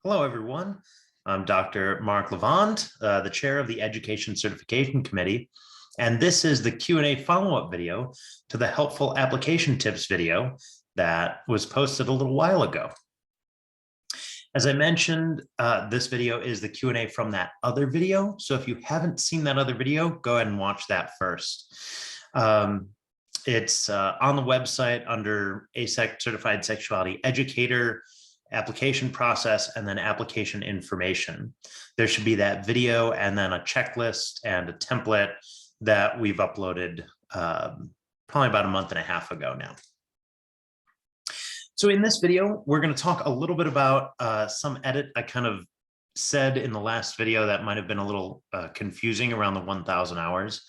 Hello, everyone. I'm Dr. Mark Levant, the chair of the Education Certification Committee, and this is the Q&A follow-up video to the helpful application tips video that was posted a little while ago. As I mentioned, this video is the Q&A from that other video. So if you haven't seen that other video, go ahead and watch that first. It's on the website under ASEC Certified Sexuality Educator, application process, and then application information. There should be that video and then a checklist and a template that we've uploaded probably about a month and a half ago now. So in this video, we're going to talk a little bit about some edit I kind of said in the last video that might have been a little confusing around the 1,000 hours.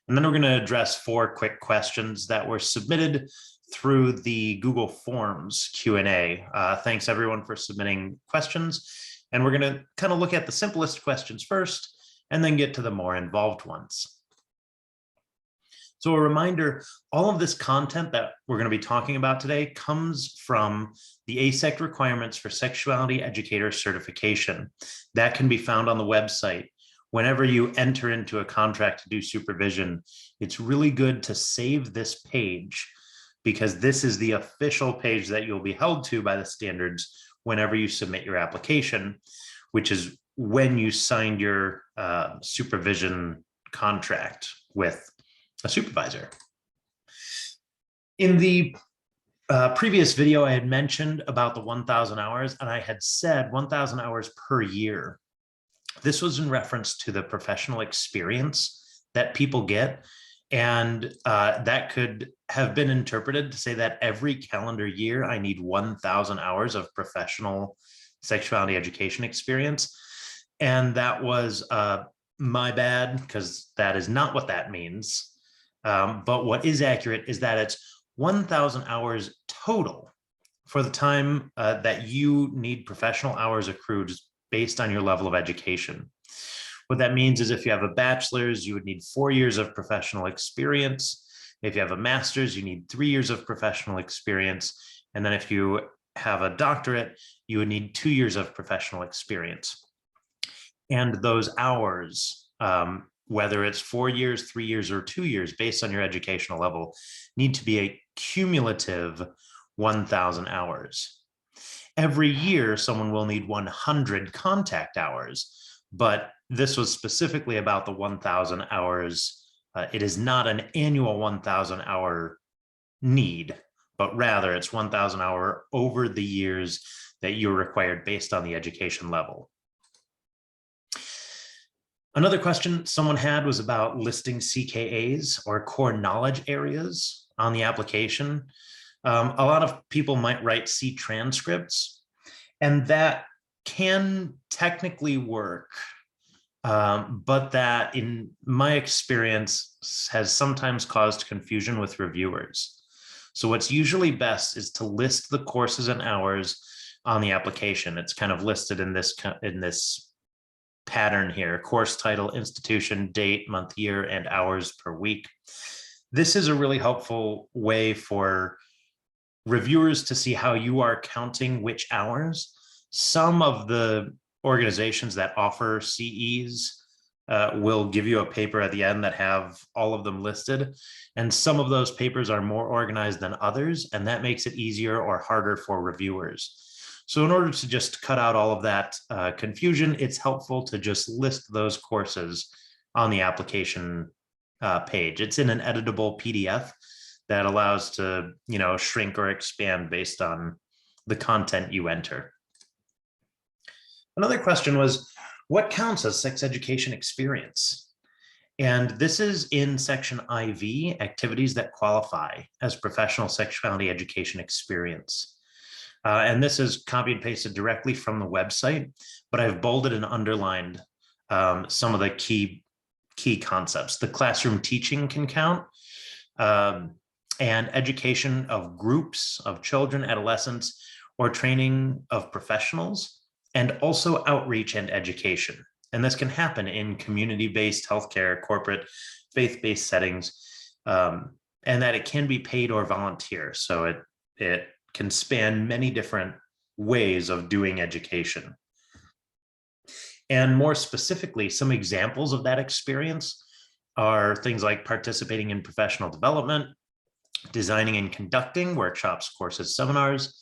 And then we're going to address 4 quick questions that were submitted through the Google Forms Q&A. Thanks everyone for submitting questions. And we're going to kind of look at the simplest questions first and then get to the more involved ones. So a reminder, all of this content that we're going to be talking about today comes from the ASEC requirements for sexuality educator certification. That can be found on the website. Whenever you enter into a contract to do supervision, it's really good to save this page because this is the official page that you'll be held to by the standards whenever you submit your application, which is when you signed your supervision contract with a supervisor. In the previous video, I had mentioned about the 1,000 hours, and I had said 1,000 hours per year. This was in reference to the professional experience that people get. And that could have been interpreted to say that every calendar year, I need 1,000 hours of professional sexuality education experience. And that was my bad, because that is not what that means. But what is accurate is that it's 1,000 hours total for the time that you need professional hours accrued based on your level of education. What that means is if you have a bachelor's, you would need 4 years of professional experience. If you have a master's, you need 3 years of professional experience. And then if you have a doctorate, you would need 2 years of professional experience. And those hours, whether it's 4 years, 3 years, or 2 years, based on your educational level, need to be a cumulative 1,000 hours. Every year, someone will need 100 contact hours, but this was specifically about the 1,000 hours. It is not an annual 1,000 hour need, but rather it's 1,000 hour over the years that you're required based on the education level. Another question someone had was about listing CKAs or core knowledge areas on the application. A lot of people might write C transcripts, and that can technically work, but that in my experience has sometimes caused confusion with reviewers. So what's usually best is to list the courses and hours on the application. It's kind of listed in this pattern here: course title, institution, date, month, year, and hours per week. This is a really helpful way for reviewers to see how you are counting which hours. Some of the organizations that offer CEs will give you a paper at the end that have all of them listed. And some of those papers are more organized than others, and that makes it easier or harder for reviewers. So in order to just cut out all of that confusion, it's helpful to just list those courses on the application page. It's in an editable PDF that allows to, shrink or expand based on the content you enter. Another question was, what counts as sex education experience? And this is in section IV, activities that qualify as professional sexuality education experience. And this is copied and pasted directly from the website, but I've bolded and underlined some of the key concepts. The classroom teaching can count, and education of groups of children, adolescents, or training of professionals, and also outreach and education. And this can happen in community-based healthcare, corporate, faith-based settings, and that it can be paid or volunteer. So it can span many different ways of doing education. And more specifically, some examples of that experience are things like participating in professional development, designing and conducting workshops, courses, seminars,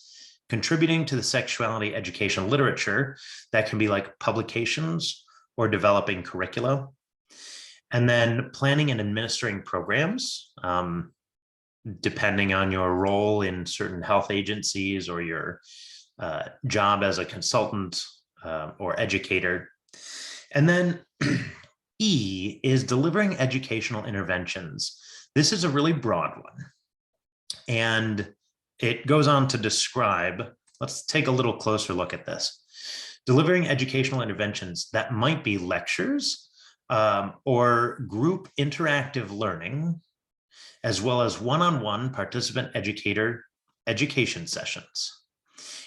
contributing to the sexuality education literature. That can be like publications or developing curricula. And then planning and administering programs, depending on your role in certain health agencies or your job as a consultant or educator. And then E is delivering educational interventions. This is a really broad one. And it goes on to describe, let's take a little closer look at this. Delivering educational interventions that might be lectures or group interactive learning, as well as one-on-one participant educator education sessions.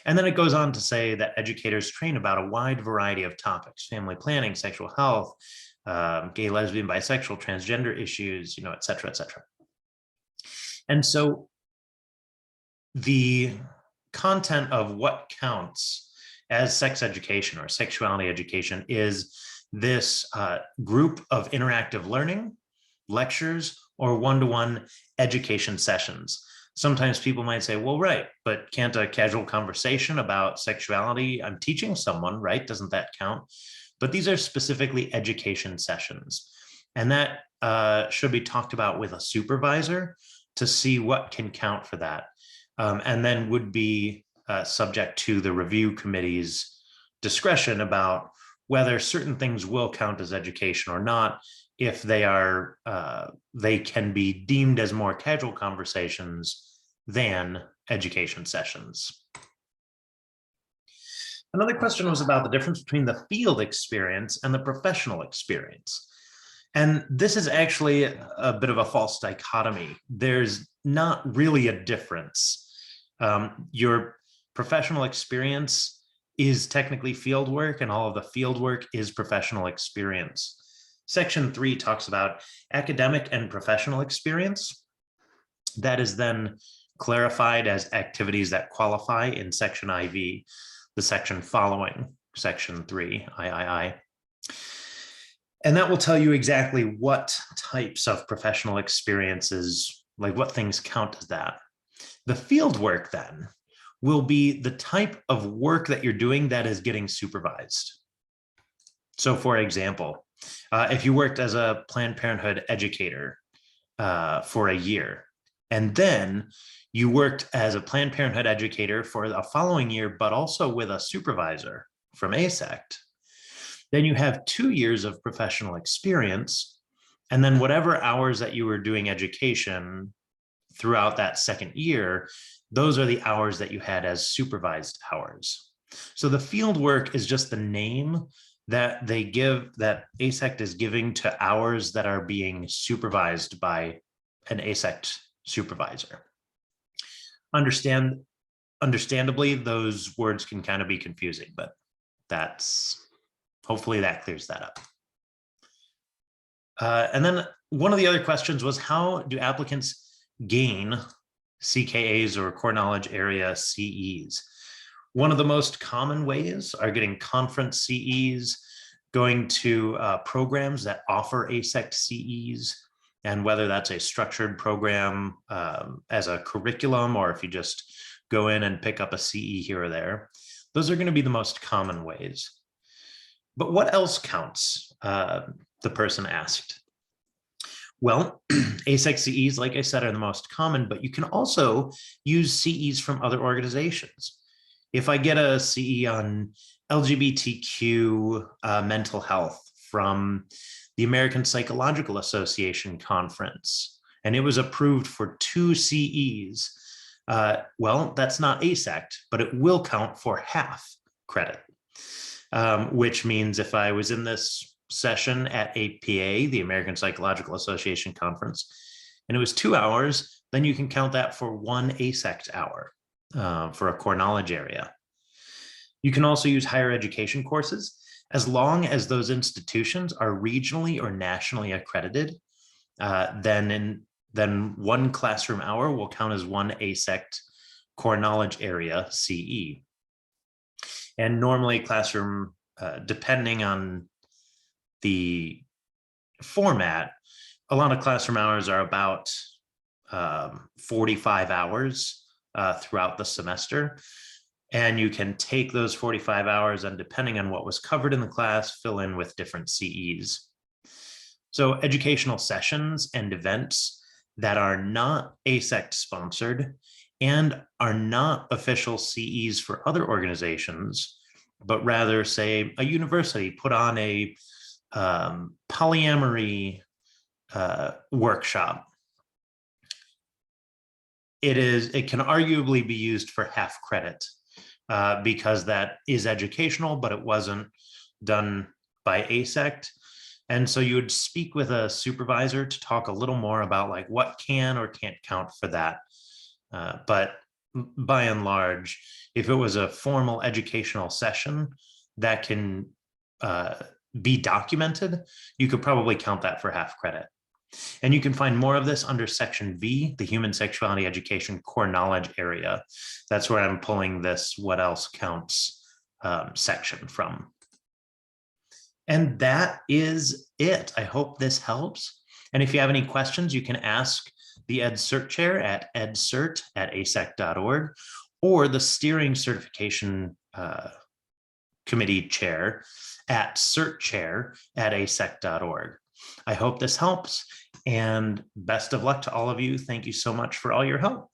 And then it goes on to say that educators train about a wide variety of topics: family planning, sexual health, gay, lesbian, bisexual, transgender issues, et cetera, et cetera. And so the content of what counts as sex education or sexuality education is this group of interactive learning, lectures, or one-to-one education sessions. Sometimes people might say, well, right, but can't a casual conversation about sexuality, I'm teaching someone, right? Doesn't that count? But these are specifically education sessions. And that should be talked about with a supervisor to see what can count for that. And then would be subject to the review committee's discretion about whether certain things will count as education or not, if they are, they can be deemed as more casual conversations than education sessions. Another question was about the difference between the field experience and the professional experience. And this is actually a bit of a false dichotomy. There's not really a difference. Your professional experience is technically field work, and all of the field work is professional experience. Section 3 talks about academic and professional experience. That is then clarified as activities that qualify in Section IV, the section following Section 3, III. And that will tell you exactly what types of professional experiences, like what things count as that. The field work then will be the type of work that you're doing that is getting supervised. So for example, if you worked as a Planned Parenthood educator for a year, and then you worked as a Planned Parenthood educator for the following year, but also with a supervisor from ASECT, then you have 2 years of professional experience. And then whatever hours that you were doing education throughout that second year, those are the hours that you had as supervised hours. So the field work is just the name that they give, that ASECT is giving to hours that are being supervised by an ASECT supervisor. Understandably, those words can kind of be confusing, but hopefully that clears that up. And then one of the other questions was, how do applicants gain CKAs or core knowledge area CEs? One of the most common ways are getting conference CEs, going to programs that offer ASECT CEs, and whether that's a structured program as a curriculum, or if you just go in and pick up a CE here or there. Those are going to be the most common ways. But what else counts? The person asked. Well, ASECT CEs, like I said, are the most common, but you can also use CEs from other organizations. If I get a CE on LGBTQ mental health from the American Psychological Association conference, and it was approved for 2 CEs, well, that's not ASECT, but it will count for half credit, which means if I was in this session at APA, the American Psychological Association conference, and it was 2 hours, then you can count that for 1 ASECT hour for a core knowledge area. You can also use higher education courses, as long as those institutions are regionally or nationally accredited, then 1 classroom hour will count as 1 ASECT core knowledge area CE. And normally classroom depending on the format, a lot of classroom hours are about 45 hours throughout the semester. And you can take those 45 hours and, depending on what was covered in the class, fill in with different CEs. So educational sessions and events that are not ASECT sponsored and are not official CEs for other organizations, but rather, say, a university put on a polyamory workshop. It can arguably be used for half credit because that is educational, but it wasn't done by ASECT. And so you would speak with a supervisor to talk a little more about like what can or can't count for that. But by and large, if it was a formal educational session that can be documented, you could probably count that for half credit. And you can find more of this under section V, the Human Sexuality Education Core Knowledge area. That's where I'm pulling this what else counts section from. And that is it. I hope this helps. And if you have any questions, you can ask the Ed Cert Chair at edcert@asec.org or the Steering Certification Committee Chair at certchair@asec.org. I hope this helps, and best of luck to all of you. Thank you so much for all your help.